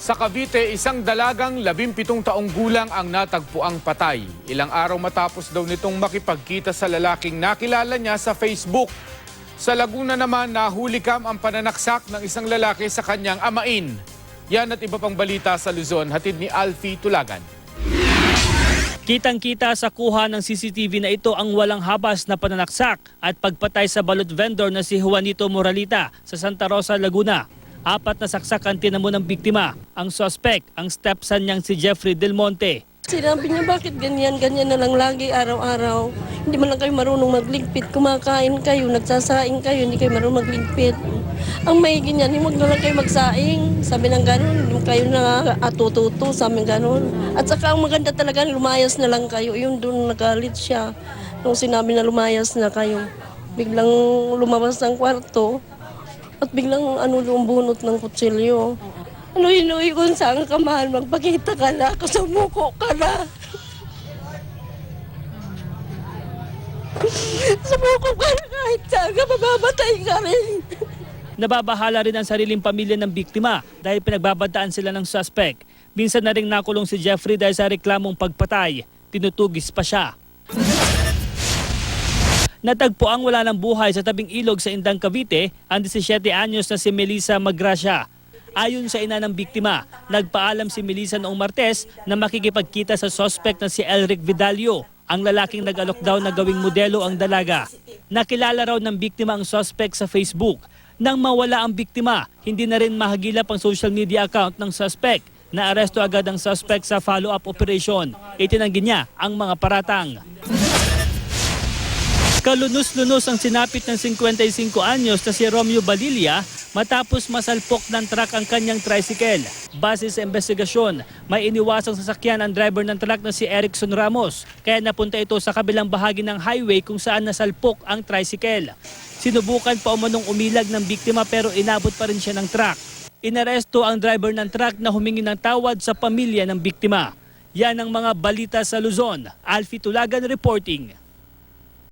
Sa Cavite, isang dalagang 17 taong gulang ang natagpuang patay. Ilang araw matapos daw nitong makipagkita sa lalaking nakilala niya sa Facebook. Sa Laguna naman, nahulikam ang pananaksak ng isang lalaki sa kanyang amain. Yan at iba pang balita sa Luzon, hatid ni Alfie Tulagan. Kitang-kita sa kuha ng CCTV na ito ang walang habas na pananaksak at pagpatay sa balot vendor na si Juanito Moralita sa Santa Rosa, Laguna. 4 na saksak ang tinamo ng biktima. Ang suspect, ang stepson niyang si Jeffrey Del Monte. Sinabi niya, bakit ganyan na lang lagi araw-araw? Hindi man lang kayo marunong magligpit. Kumakain kayo, nagsasaing kayo, hindi kayo marunong magligpit. Ang maigi niyan, huwag na lang kayo magsaing. Sabi ng gano'n, hindi kayo na atututo, sabi ng gano'n. At saka ang maganda talaga, lumayas na lang kayo. Yun doon nagalit siya. Nung sinabi na lumayas na kayo, biglang lumabas ng kwarto at biglang lumbunot ng kutsilyo. Inuwi ko saan ka mahal, magpakita ka na, kasumuko ka na. Sumuko ka na kahit saan ka, mamamatay ka rin. Nababahala rin ang sariling pamilya ng biktima dahil pinagbabantaan sila ng suspect. Minsan na ring nakulong si Jeffrey dahil sa reklamong pagpatay. Tinutugis pa siya. Natagpo ang wala ng buhay sa tabing ilog sa Indang, Cavite ang 17 anyos na si Melissa Magracia. Ayon sa ina ng biktima, nagpaalam si Melissa noong Martes na makikipagkita sa suspect na si Elric Vidalio, ang lalaking nag-alok daw na gawing modelo ang dalaga. Nakilala raw ng biktima ang suspect sa Facebook. Nang mawala ang biktima, hindi na rin mahagilap ang social media account ng suspect. Naaresto agad ang suspect sa follow-up operation. Itinanggi niya ang mga paratang. Kalunos-lunos ang sinapit ng 55 anyos na si Romeo Balilla matapos masalpok ng truck ang kanyang tricycle. Base sa investigasyon, may iniwasang sasakyan ang driver ng truck na si Erickson Ramos. Kaya napunta ito sa kabilang bahagi ng highway kung saan nasalpok ang tricycle. Sinubukan pa umanong umilag ng biktima pero inabot pa rin siya ng truck. Inaresto ang driver ng truck na humingi ng tawad sa pamilya ng biktima. Yan ang mga balita sa Luzon. Alfie Tulagan reporting.